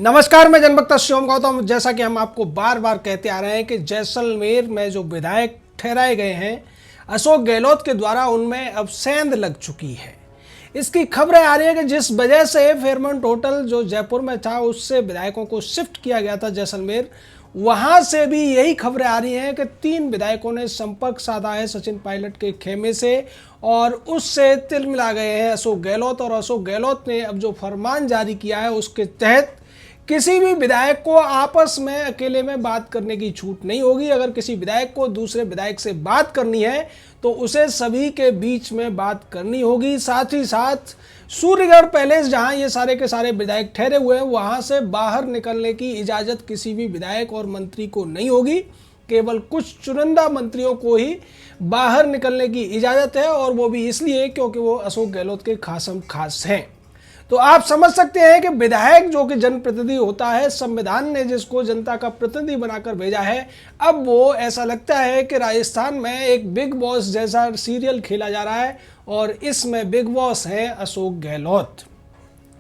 नमस्कार, मैं जनभक्त शिवम गौतम। जैसा कि हम आपको बार बार कहते आ रहे हैं कि जैसलमेर में जो विधायक ठहराए गए हैं अशोक गहलोत के द्वारा, उनमें अब सेंध लग चुकी है। इसकी खबरें आ रही है कि जिस वजह से फेयरमाउंट होटल जो जयपुर में था उससे विधायकों को शिफ्ट किया गया था जैसलमेर, वहां से भी यही खबरें आ रही हैं कि 3 विधायकों ने संपर्क साधा है सचिन पायलट के खेमे से और उससे तिल मिला गए हैं अशोक गहलोत। और अशोक गहलोत ने अब जो फरमान जारी किया है उसके तहत किसी भी विधायक को आपस में अकेले में बात करने की छूट नहीं होगी। अगर किसी विधायक को दूसरे विधायक से बात करनी है तो उसे सभी के बीच में बात करनी होगी। साथ ही साथ सूर्यगढ़ पैलेस, जहां ये सारे के सारे विधायक ठहरे हुए हैं, वहां से बाहर निकलने की इजाज़त किसी भी विधायक और मंत्री को नहीं होगी। केवल कुछ चुनिंदा मंत्रियों को ही बाहर निकलने की इजाज़त है, और वो भी इसलिए क्योंकि वो अशोक गहलोत के खासम खास हैं। तो आप समझ सकते हैं कि विधायक जो कि जनप्रतिनिधि होता है, संविधान ने जिसको जनता का प्रतिनिधि बनाकर भेजा है, अब वो ऐसा लगता है कि राजस्थान में एक बिग बॉस जैसा सीरियल खेला जा रहा है और इसमें बिग बॉस है अशोक गहलोत।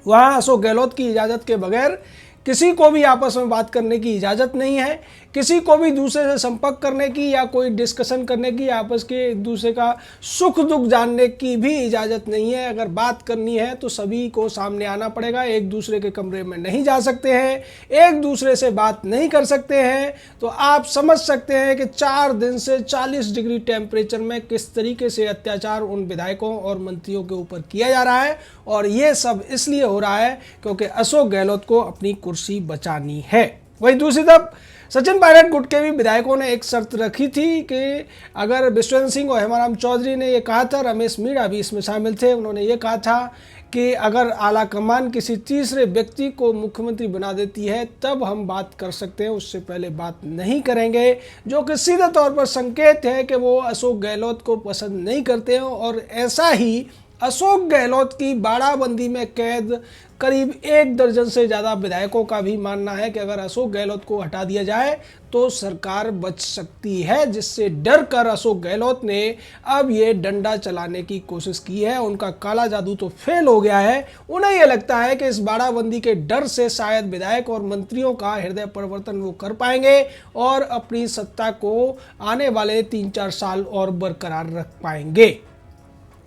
वहाँ अशोक गहलोत की इजाज़त के बगैर किसी को भी आपस में बात करने की इजाज़त नहीं है, किसी को भी दूसरे से संपर्क करने की या कोई डिस्कशन करने की, आपस के एक दूसरे का सुख दुख जानने की भी इजाज़त नहीं है। अगर बात करनी है तो सभी को सामने आना पड़ेगा, एक दूसरे के कमरे में नहीं जा सकते हैं, एक दूसरे से बात नहीं कर सकते हैं। तो आप समझ सकते हैं कि 4 दिन से 40 डिग्री टेम्परेचर में किस तरीके से अत्याचार उन विधायकों और मंत्रियों के ऊपर किया जा रहा है, और ये सब इसलिए हो रहा है क्योंकि अशोक गहलोत को अपनी कुर्सी बचानी है। वहीं दूसरी तरफ सचिन पायलट गुट के भी विधायकों ने एक शर्त रखी थी कि अगर विश्वेंद्र सिंह और हेमाराम चौधरी ने ये कहा था, रमेश मीणा भी इसमें शामिल थे, उन्होंने ये कहा था कि अगर आला कमान किसी तीसरे व्यक्ति को मुख्यमंत्री बना देती है तब हम बात कर सकते हैं, उससे पहले बात नहीं करेंगे, जो कि सीधे तौर पर संकेत है कि वो अशोक गहलोत को पसंद नहीं करते हैं। और ऐसा ही अशोक गहलोत की बाड़ाबंदी में कैद करीब 1 दर्जन से ज़्यादा विधायकों का भी मानना है कि अगर अशोक गहलोत को हटा दिया जाए तो सरकार बच सकती है, जिससे डर कर अशोक गहलोत ने अब ये डंडा चलाने की कोशिश की है। उनका काला जादू तो फेल हो गया है। उन्हें यह लगता है कि इस बाड़ाबंदी के डर से शायद विधायक और मंत्रियों का हृदय परिवर्तन वो कर पाएंगे और अपनी सत्ता को आने वाले 3-4 साल और बरकरार रख पाएंगे।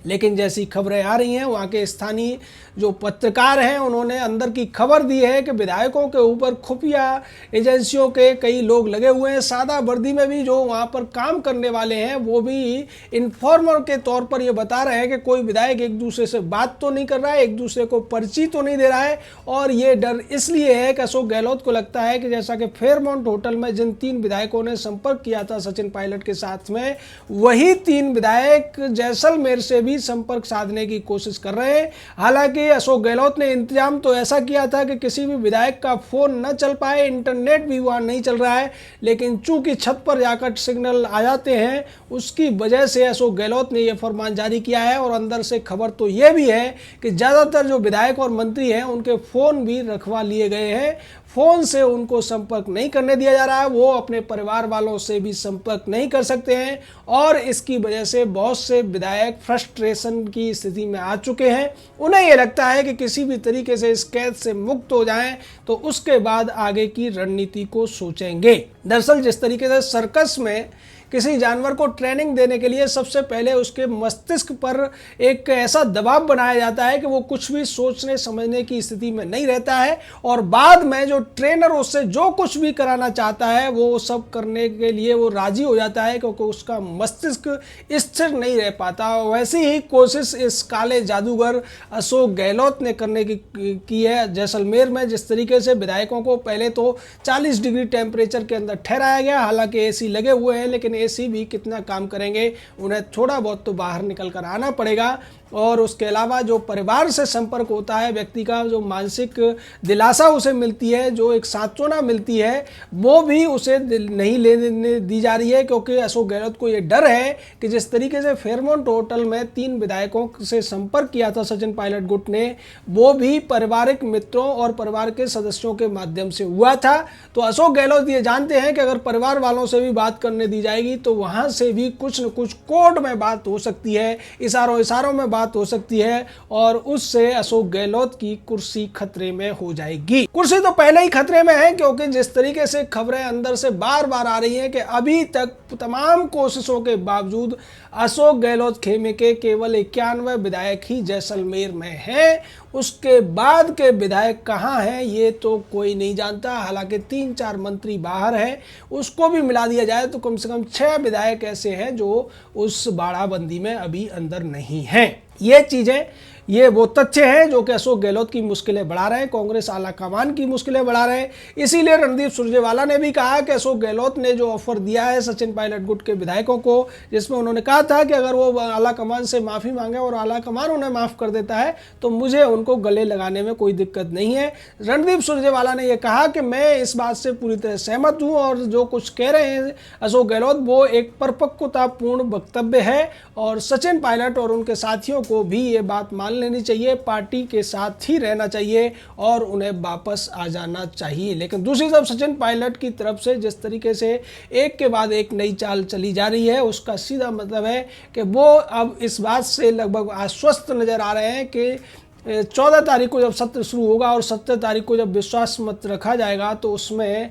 लेकिन जैसी खबरें आ रही हैं, वहाँ के स्थानीय जो पत्रकार हैं उन्होंने अंदर की खबर दी है कि विधायकों के ऊपर खुफिया एजेंसियों के कई लोग लगे हुए हैं। सादा वर्दी में भी जो वहाँ पर काम करने वाले हैं वो भी इन्फॉर्मर के तौर पर ये बता रहे हैं कि कोई विधायक एक दूसरे से बात तो नहीं कर रहा है, एक दूसरे को पर्ची तो नहीं दे रहा है। और ये डर इसलिए है कि अशोक गहलोत को लगता है कि जैसा कि फेयरमाउंट होटल में जिन 3 विधायकों ने संपर्क किया था सचिन पायलट के साथ में, वही 3 विधायक जैसलमेर से भी संपर्क साधने की कोशिश कर रहे हैं। हालांकि अशोक गहलोत ने इंतजाम तो ऐसा किया था कि किसी भी विधायक का फोन न चल पाए, इंटरनेट भी वहां नहीं चल रहा है, लेकिन चूंकि छत पर जाकर सिग्नल आ जाते हैं, उसकी वजह से अशोक गहलोत ने यह फरमान जारी किया है। और अंदर से खबर तो यह भी है कि ज्यादातर जो विधायक और मंत्री हैं उनके फोन भी रखवा लिए गए हैं, फोन से उनको संपर्क नहीं करने दिया जा रहा है, वो अपने परिवार वालों से भी संपर्क नहीं कर सकते हैं। और इसकी वजह से बहुत से विधायक फ्रस्ट्रेशन की स्थिति में आ चुके हैं। उन्हें यह लगता है कि किसी भी तरीके से इस कैद से मुक्त हो जाएं तो उसके बाद आगे की रणनीति को सोचेंगे। दरअसल जिस तरीके से सर्कस में किसी जानवर को ट्रेनिंग देने के लिए सबसे पहले उसके मस्तिष्क पर एक ऐसा दबाव बनाया जाता है कि वो कुछ भी सोचने समझने की स्थिति में नहीं रहता है, और बाद में जो ट्रेनर उससे जो कुछ भी कराना चाहता है वो सब करने के लिए वो राजी हो जाता है, क्योंकि उसका मस्तिष्क स्थिर नहीं रह पाता। वैसी ही कोशिश इस काले जादूगर अशोक गहलोत ने करने की है जैसलमेर में। जिस तरीके से विधायकों को पहले तो 40 डिग्री टेम्परेचर के अंदर ठहराया गया, हालांकि एसी लगे हुए हैं, लेकिन एसी भी कितना काम करेंगे, उन्हें थोड़ा बहुत तो बाहर निकल कर आना पड़ेगा। और उसके अलावा जो परिवार से संपर्क होता है व्यक्ति का, जो मानसिक दिलासा उसे मिलती है, जो एक सांत्वना मिलती है, वो भी उसे नहीं लेने दी जा रही है, क्योंकि अशोक गहलोत को ये डर है कि जिस तरीके से फेयरमाउंट होटल में 3 विधायकों से संपर्क किया था सचिन पायलट गुट ने, वो भी पारिवारिक मित्रों और परिवार के सदस्यों के माध्यम से हुआ था। तो अशोक गहलोत ये जानते हैं कि अगर परिवार वालों से भी बात करने दी जाएगी तो वहाँ से भी कुछ न कुछ कोर्ट में बात हो सकती है, इशारों में बात हो सकती है और उससे अशोक गहलोत की कुर्सी खतरे में हो जाएगी। कुर्सी तो पहले ही खतरे में है, क्योंकि जिस तरीके से खबरें अंदर से बार बार आ रही हैं कि अभी तक तमाम कोशिशों के बावजूद अशोक गहलोत खेमे के केवल 91 विधायक ही जैसलमेर में हैं। उसके बाद के विधायक कहाँ हैं ये तो कोई नहीं जानता। हालांकि 3-4 मंत्री बाहर हैं, उसको भी मिला दिया जाए तो कम से कम 6 विधायक ऐसे हैं जो उस बाड़ाबंदी में अभी अंदर नहीं हैं। ये चीज़ें, ये वो तथ्य हैं जो कि अशोक गहलोत की मुश्किलें बढ़ा रहे हैं, कांग्रेस आला कमान की मुश्किलें बढ़ा रहे हैं। इसीलिए रणदीप सुरजेवाला ने भी कहा कि अशोक गहलोत ने जो ऑफर दिया है सचिन पायलट गुट के विधायकों को, जिसमें उन्होंने कहा था कि अगर वो आला कमान से माफ़ी मांगे और आला कमान उन्हें माफ़ कर देता है तो मुझे उनको गले लगाने में कोई दिक्कत नहीं है। रणदीप सुरजेवाला ने यह कहा कि मैं इस बात से पूरी तरह सहमत हूँ और जो कुछ कह रहे हैं अशोक गहलोत वो एक परिपक्वतापूर्ण वक्तव्य है और सचिन पायलट और उनके साथियों को भी ये बात मान लेनी चाहिए, पार्टी के साथ ही रहना चाहिए और उन्हें वापस आ जाना चाहिए। लेकिन दूसरी तरफ सचिन पायलट की तरफ से जिस तरीके से एक के बाद एक नई चाल चली जा रही है, उसका सीधा मतलब है कि वो अब इस बात से लगभग आश्वस्त नजर आ रहे हैं कि 14 तारीख को जब सत्र शुरू होगा और 17 तारीख को जब विश्वास मत रखा जाएगा तो उसमें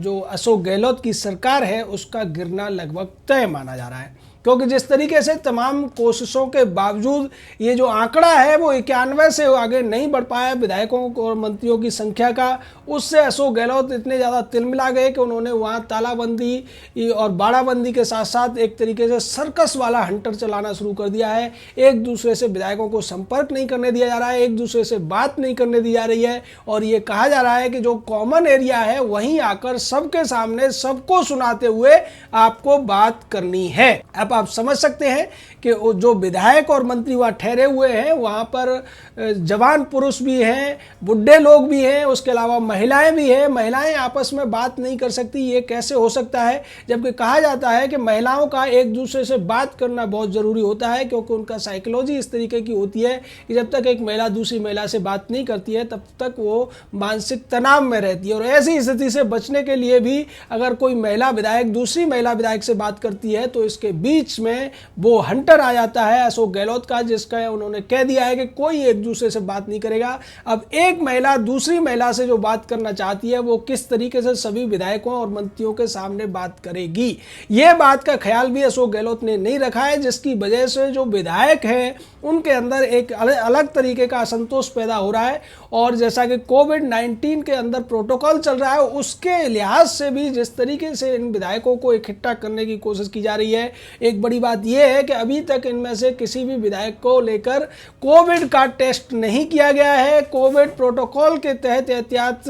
जो अशोक गहलोत की सरकार है उसका गिरना लगभग तय माना जा रहा है। क्योंकि जिस तरीके से तमाम कोशिशों के बावजूद ये जो आंकड़ा है वो 91 से आगे नहीं बढ़ पाया विधायकों और मंत्रियों की संख्या का, उससे अशोक गहलोत इतने ज़्यादा तिलमिला गए कि उन्होंने वहाँ तालाबंदी और बाड़ाबंदी के साथ साथ एक तरीके से सर्कस वाला हंटर चलाना शुरू कर दिया है। एक दूसरे से विधायकों को संपर्क नहीं करने दिया जा रहा है, एक दूसरे से बात नहीं करने दी जा रही है और ये कहा जा रहा है कि जो कॉमन एरिया है वहीं आकर सबके सामने सबको सुनाते हुए आपको बात करनी है। अब आप समझ सकते हैं कि जो विधायक और मंत्री वहाँ ठहरे हुए हैं वहाँ पर जवान पुरुष भी हैं, बुढ़े लोग भी हैं, उसके अलावा महिलाएं भी हैं। महिलाएं आपस में बात नहीं कर सकती, ये कैसे हो सकता है? जबकि कहा जाता है कि महिलाओं का एक दूसरे से बात करना बहुत ज़रूरी होता है, क्योंकि उनका साइकोलॉजी इस तरीके की होती है कि जब तक एक महिला दूसरी महिला से बात नहीं करती है तब तक वो मानसिक तनाव में रहती है। और ऐसी स्थिति से बचने के लिए भी अगर कोई महिला विधायक दूसरी महिला विधायक से बात करती है तो इसके बीच में वो हंटर आ जाता है अशोक गहलोत का, जिसका उन्होंने कह दिया है कि कोई एक दूसरे से बात नहीं करेगा। अब एक महिला दूसरी महिला से जो बात करना चाहती है वो किस तरीके से सभी विधायकों और मंत्रियों के सामने बात करेगी, ये बात का ख्याल भी अशोक गहलोत ने नहीं रखा है, जिसकी वजह से जो विधायक हैं उनके अंदर एक अलग तरीके का असंतोष पैदा हो रहा है। और जैसा कि कोविड-19 के अंदर प्रोटोकॉल चल रहा है उसके लिहाज से भी जिस तरीके से इन विधायकों को इकट्ठा करने की कोशिश की जा रही है, एक बड़ी बात यह है कि अभी तक इनमें से किसी भी विधायक को लेकर कोविड का टेस्ट नहीं किया गया है। कोविड प्रोटोकॉल के तहत एहतियात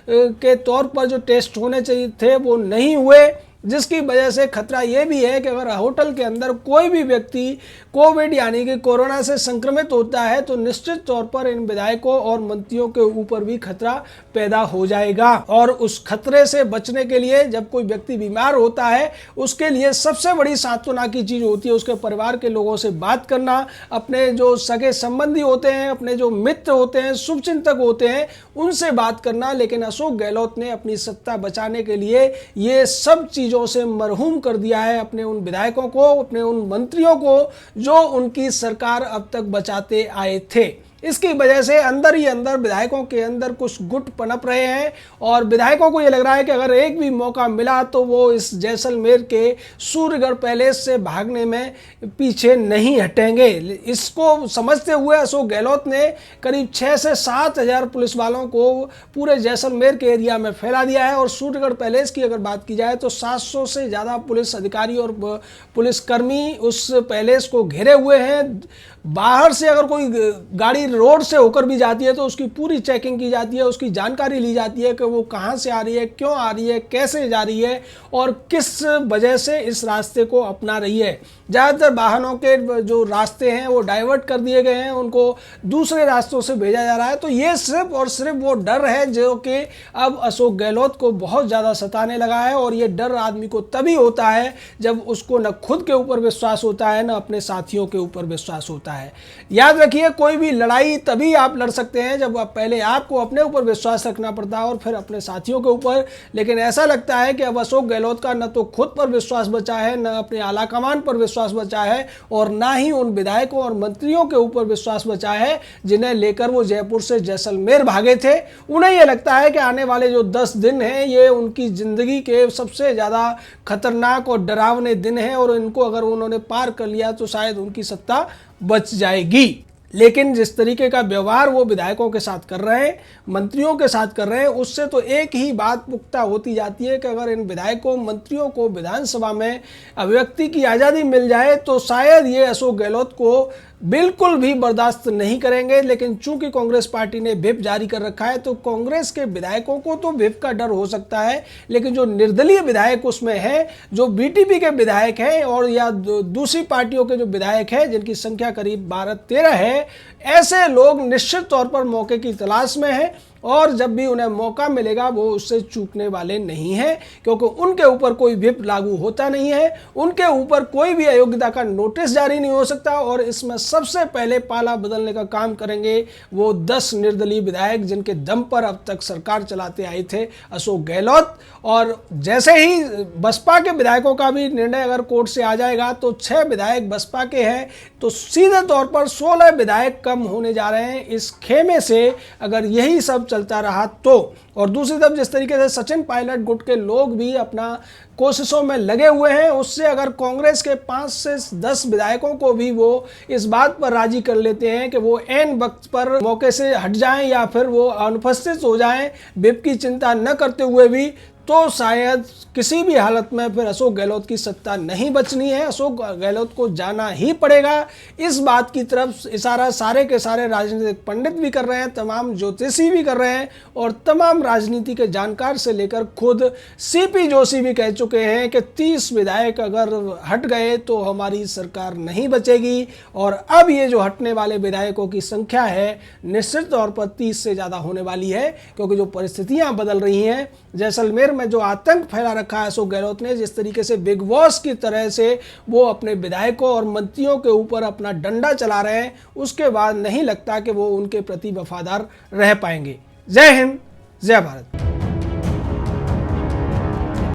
के तौर पर जो टेस्ट होने चाहिए थे वो नहीं हुए, जिसकी वजह से खतरा यह भी है कि अगर होटल के अंदर कोई भी व्यक्ति कोविड यानी कि कोरोना से संक्रमित होता है तो निश्चित तौर पर इन विधायकों और मंत्रियों के ऊपर भी खतरा पैदा हो जाएगा। और उस खतरे से बचने के लिए जब कोई व्यक्ति बीमार होता है उसके लिए सबसे बड़ी सांत्वना की चीज़ होती है उसके परिवार के लोगों से बात करना, अपने जो सगे संबंधी होते हैं, अपने जो मित्र होते हैं, शुभचिंतक होते हैं, उनसे बात करना। लेकिन अशोक गहलोत ने अपनी सत्ता बचाने के लिए ये सब चीज़ों से मरहूम कर दिया है अपने उन विधायकों को, अपने उन मंत्रियों को जो उनकी सरकार अब तक बचाते आए थे। इसकी वजह से अंदर ही अंदर विधायकों के अंदर कुछ गुट पनप रहे हैं और विधायकों को ये लग रहा है कि अगर एक भी मौका मिला तो वो इस जैसलमेर के सूर्यगढ़ पैलेस से भागने में पीछे नहीं हटेंगे। इसको समझते हुए अशोक गहलोत ने करीब 6 से 7 हज़ार पुलिस वालों को पूरे जैसलमेर के एरिया में फैला दिया है। और सूर्यगढ़ पैलेस की अगर बात की जाए तो 700 से ज़्यादा पुलिस अधिकारी और पुलिसकर्मी उस पैलेस को घेरे हुए हैं। बाहर से अगर कोई गाड़ी रोड से होकर भी जाती है तो उसकी पूरी चेकिंग की जाती है, उसकी जानकारी ली जाती है कि वो कहाँ से आ रही है, क्यों आ रही है, कैसे जा रही है और किस वजह से इस रास्ते को अपना रही है। ज़्यादातर वाहनों के जो रास्ते हैं वो डाइवर्ट कर दिए गए हैं, उनको दूसरे रास्तों से भेजा जा रहा है। तो ये सिर्फ और सिर्फ वो डर है जो कि अब अशोक गहलोत को बहुत ज़्यादा सताने लगा है। और ये डर आदमी को तभी होता है जब उसको न खुद के ऊपर विश्वास होता है न अपने साथियों के ऊपर विश्वास होता है। याद रखिए, कोई भी लड़ाई लड़ाई तभी आप लड़ सकते हैं जब आप पहले आपको अपने ऊपर विश्वास रखना पड़ता है और फिर अपने साथियों के ऊपर। लेकिन ऐसा लगता है कि अब अशोक गहलोत का न तो खुद पर विश्वास बचा है, न अपने आलाकमान पर विश्वास बचा है, और ना ही उन विधायकों और मंत्रियों के ऊपर विश्वास बचा है जिन्हें लेकर वो जयपुर से जैसलमेर भागे थे। उन्हें यह लगता है कि आने वाले जो 10 दिन हैं ये उनकी जिंदगी के सबसे ज़्यादा खतरनाक और डरावने दिन हैं, और इनको अगर उन्होंने पार कर लिया तो शायद उनकी सत्ता बच जाएगी। लेकिन जिस तरीके का व्यवहार वो विधायकों के साथ कर रहे हैं, मंत्रियों के साथ कर रहे हैं, उससे तो एक ही बात पुख्ता होती जाती है कि अगर इन विधायकों मंत्रियों को विधानसभा में अभिव्यक्ति की आज़ादी मिल जाए तो शायद ये अशोक गहलोत को बिल्कुल भी बर्दाश्त नहीं करेंगे। लेकिन चूंकि कांग्रेस पार्टी ने व्हिप जारी कर रखा है तो कांग्रेस के विधायकों को तो व्हिप का डर हो सकता है, लेकिन जो निर्दलीय विधायक उसमें हैं, जो बीटीपी के विधायक हैं और या दूसरी पार्टियों के जो विधायक हैं जिनकी संख्या करीब 12-13 है, ऐसे लोग निश्चित तौर पर मौके की तलाश में हैं और जब भी उन्हें मौका मिलेगा वो उससे चूकने वाले नहीं हैं, क्योंकि उनके ऊपर कोई व्हिप लागू होता नहीं है, उनके ऊपर कोई भी अयोग्यता का नोटिस जारी नहीं हो सकता। और इसमें सबसे पहले पाला बदलने का काम करेंगे वो 10 निर्दलीय विधायक जिनके दम पर अब तक सरकार चलाते आए थे अशोक गहलोत। और जैसे ही बसपा के विधायकों का भी निर्णय अगर कोर्ट से आ जाएगा तो 6 विधायक बसपा के हैं, तो सीधे तौर पर 16 विधायक कम होने जा रहे हैं इस खेमे से, अगर यही सब चलता रहा तो। और दूसरी तरफ जिस तरीके से सचिन पायलट गुट के लोग भी अपना कोशिशों में लगे हुए हैं, उससे अगर कांग्रेस के 5 से 10 विधायकों को भी वो इस बात पर राजी कर लेते हैं कि वो ऐन वक्त पर मौके से हट जाएं या फिर वो अनुपस्थित हो जाएं व्हिप की चिंता न करते हुए भी, तो शायद किसी भी हालत में फिर अशोक गहलोत की सत्ता नहीं बचनी है, अशोक गहलोत को जाना ही पड़ेगा। इस बात की तरफ इशारा सारे के सारे राजनीतिक पंडित भी कर रहे हैं, तमाम ज्योतिषी भी कर रहे हैं और तमाम राजनीति के जानकार से लेकर खुद सीपी जोशी भी कह चुके हैं कि 30 विधायक अगर हट गए तो हमारी सरकार नहीं बचेगी। और अब ये जो हटने वाले विधायकों की संख्या है निश्चित तौर पर 30 से ज़्यादा होने वाली है, क्योंकि जो परिस्थितियाँ बदल रही हैं, जैसलमेर में जो आतंक फैला रखा है अशोक गहलोत ने, जिस तरीके से बिग बॉस की तरह से वो अपने विधायकों और मंत्रियों के ऊपर अपना डंडा चला रहे हैं, उसके बाद नहीं लगता कि वो उनके प्रति वफादार रह पाएंगे। जय हिंद, जय भारत।